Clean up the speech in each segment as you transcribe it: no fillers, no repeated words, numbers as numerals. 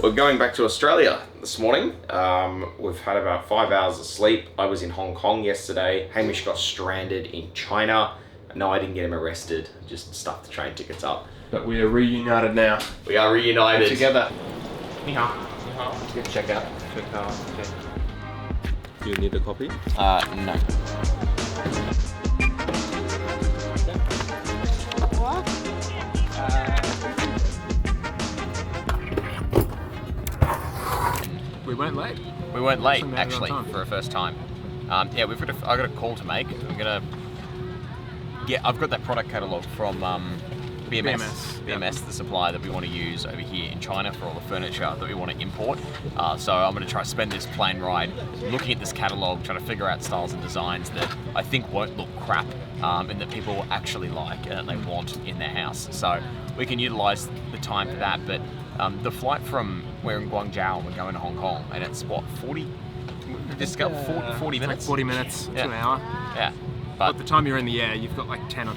We're going back to Australia this morning. We've had about 5 hours of sleep. I was in Hong Kong yesterday. Hamish got stranded in China. No, I didn't get him arrested, just stuffed the train tickets up. But we are reunited now. We are reunited. Together. Ni hao. Good check out. Okay. Do you need a copy? No. We weren't late. We weren't late, actually, for a first time. I've got a call to make. I've got that product catalogue from BMS, the supplier that we want to use over here in China for all the furniture that we want to import. So I'm going to try to spend this plane ride looking at this catalogue, trying to figure out styles and designs that I think won't look crap and that people will actually like and they want in their house. So we can utilise the time for that. But the flight from, we're in Guangzhou and we're going to Hong Kong, and it's what, 40 minutes? Like 40 minutes to an hour. Yeah. But by the time you're in the air, you've got like 10 or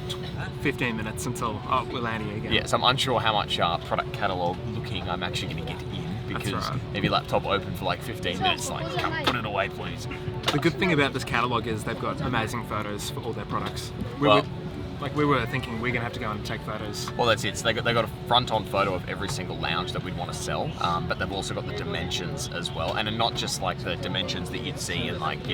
15 minutes until we're landing again. Yeah, so I'm unsure how much product catalogue looking I'm actually going to get in, because if your laptop open for like 15 minutes, like, come put it away, please. The good thing about this catalogue is they've got amazing photos for all their products. We were thinking we're going to have to go and take photos. Well, that's it. So they got a front-on photo of every single lounge that we'd want to sell, but they've also got the dimensions as well, and not just like the dimensions that you'd see in like,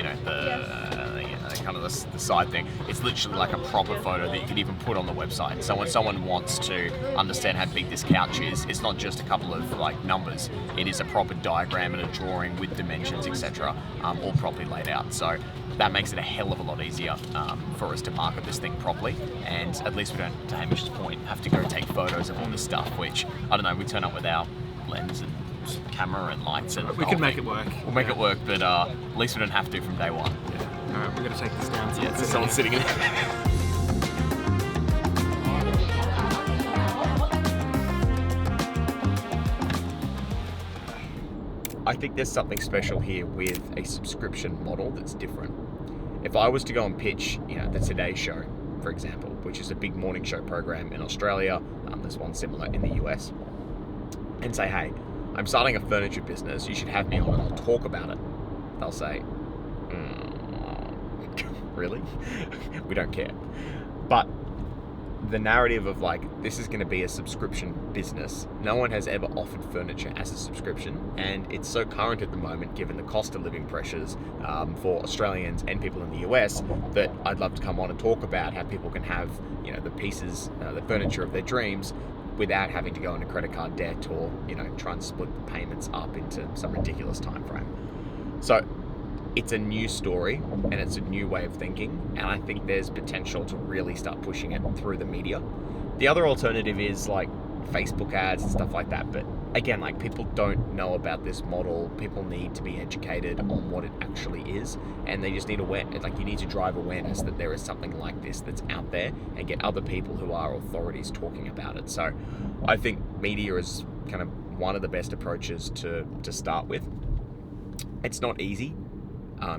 kind of the side thing. It's literally like a proper photo that you could even put on the website. So when someone wants to understand how big this couch is, it's not just a couple of like numbers. It is a proper diagram and a drawing with dimensions, etc., all properly laid out. So that makes it a hell of a lot easier for us to market this thing properly, and at least we don't, to Hamish's point, have to go take photos of all this stuff, which, I don't know, we turn up with our lens and camera and lights and we can make it work. We'll make it work, but at least we don't have to from day one. Yeah. Alright, we're going to take this down. So someone's sitting in it. I think there's something special here with a subscription model that's different. If I was to go and pitch, the Today Show, for example, which is a big morning show program in Australia, there's one similar in the US, and say, hey, I'm starting a furniture business, you should have me on and I'll talk about it. They'll say, really? We don't care. But the narrative of like, this is going to be a subscription business. No one has ever offered furniture as a subscription, and it's so current at the moment, given the cost of living pressures for Australians and people in the US, that I'd love to come on and talk about how people can have, the pieces, the furniture of their dreams, without having to go into credit card debt or, try and split the payments up into some ridiculous time frame. So it's a new story and it's a new way of thinking, and I think there's potential to really start pushing it through the media. The other alternative is like Facebook ads and stuff like that, but again, like, people don't know about this model. People need to be educated on what it actually is, and they just need awareness. Like, you need to drive awareness that there is something like this that's out there, and get other people who are authorities talking about it. So I think media is kind of one of the best approaches to start with. It's not easy,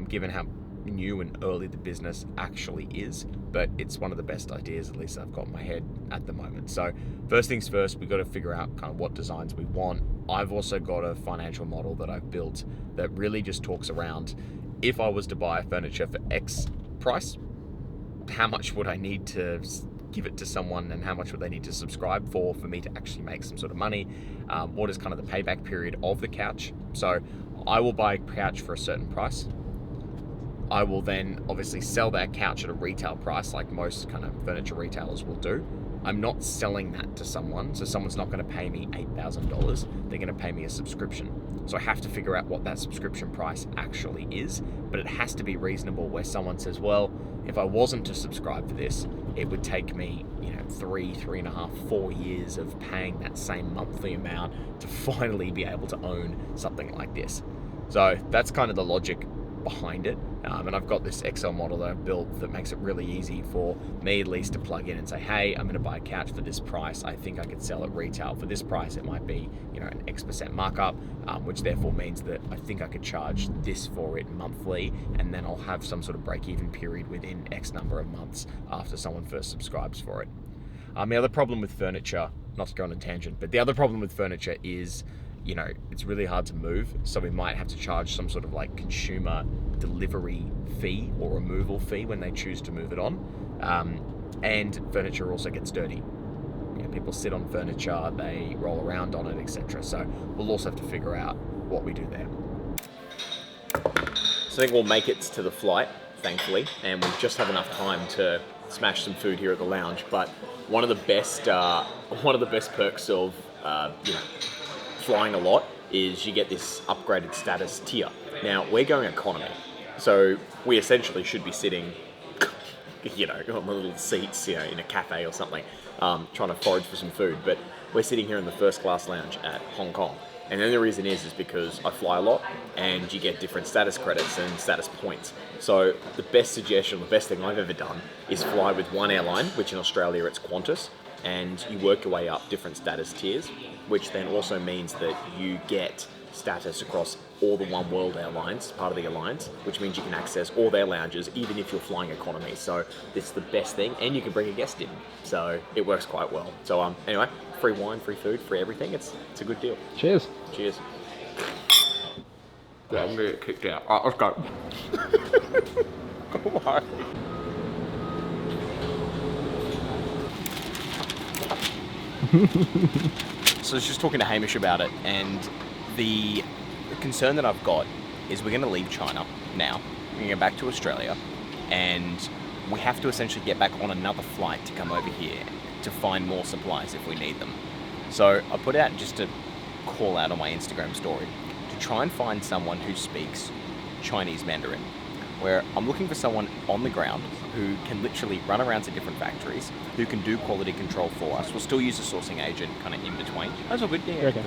given how new and early the business actually is, but it's one of the best ideas, at least I've got in my head at the moment. So first things first, we've got to figure out kind of what designs we want. I've also got a financial model that I've built that really just talks around, if I was to buy furniture for X price, how much would I need to give it to someone, and how much would they need to subscribe for me to actually make some sort of money? What is kind of the payback period of the couch? So I will buy a couch for a certain price. I will then obviously sell that couch at a retail price, like most kind of furniture retailers will do. I'm not selling that to someone, so someone's not going to pay me $8,000. They're going to pay me a subscription. So I have to figure out what that subscription price actually is, but it has to be reasonable, where someone says, well, if I wasn't to subscribe for this, it would take me 3.5, 4 years of paying that same monthly amount to finally be able to own something like this. So that's kind of the logic behind it, and I've got this Excel model that I've built that makes it really easy for me, at least, to plug in and say, hey, I'm going to buy a couch for this price. I think I could sell it retail for this price. It might be an X% markup, which therefore means that I think I could charge this for it monthly, and then I'll have some sort of break-even period within X number of months after someone first subscribes for it. The other problem with furniture, not to go on a tangent, but the other problem with furniture is you know, it's really hard to move, so we might have to charge some sort of like consumer delivery fee or removal fee when they choose to move it on. And furniture also gets dirty. You know, people sit on furniture, they roll around on it, etc. So we'll also have to figure out what we do there. So I think we'll make it to the flight, thankfully, and we just have enough time to smash some food here at the lounge. But one of the best perks of flying a lot is you get this upgraded status tier. Now we're going economy, so we essentially should be sitting, you know, on the little seats, you know, in a cafe or something, trying to forage for some food. But we're sitting here in the first class lounge at Hong Kong. And then the reason is because I fly a lot and you get different status credits and status points. So the best suggestion, the best thing I've ever done is fly with one airline, which in Australia it's Qantas, and you work your way up different status tiers, which then also means that you get status across all the One World airlines, part of the alliance, which means you can access all their lounges even if you're flying economy. So it's the best thing, and you can bring a guest in, so it works quite well. So anyway, free wine, free food, free everything. It's a good deal. Cheers. Cheers. Yeah, I'm gonna get kicked out. All right, let's go. Come on. So I was just talking to Hamish about it, and the concern that I've got is we're going to leave China now. We're going to go back to Australia, and we have to essentially get back on another flight to come over here to find more supplies if we need them. So I put out just a call out on my Instagram story to try and find someone who speaks Chinese Mandarin, where I'm looking for someone on the ground who can literally run around to different factories, who can do quality control for us. We'll still use a sourcing agent kind of in between. That's all good. Yeah. Okay.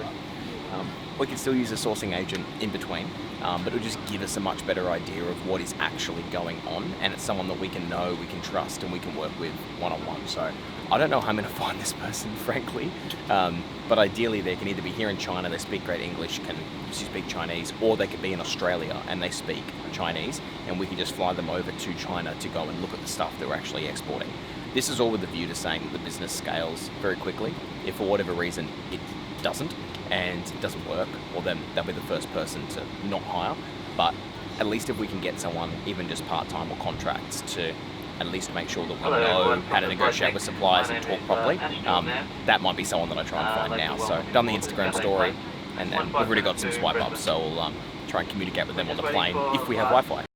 We can still use a sourcing agent in between, but it'll just give us a much better idea of what is actually going on, and it's someone that we can know, we can trust, and we can work with one-on-one. So I don't know how I'm going to find this person, frankly, but ideally they can either be here in China, they speak great English, can speak Chinese, or they could be in Australia and they speak Chinese, and we can just fly them over to China to go and look at the stuff that we're actually exporting. This is all with the view to saying that the business scales very quickly. If for whatever reason it doesn't, and it doesn't work, well then they'll be the first person to not hire. But at least if we can get someone, even just part-time or contracts, to at least make sure that we know how to negotiate with suppliers and talk properly, that might be someone that I try and find now. So done the Instagram story, and then we've already got some swipe ups, so we'll try and communicate with them on the plane if we have Wi-Fi.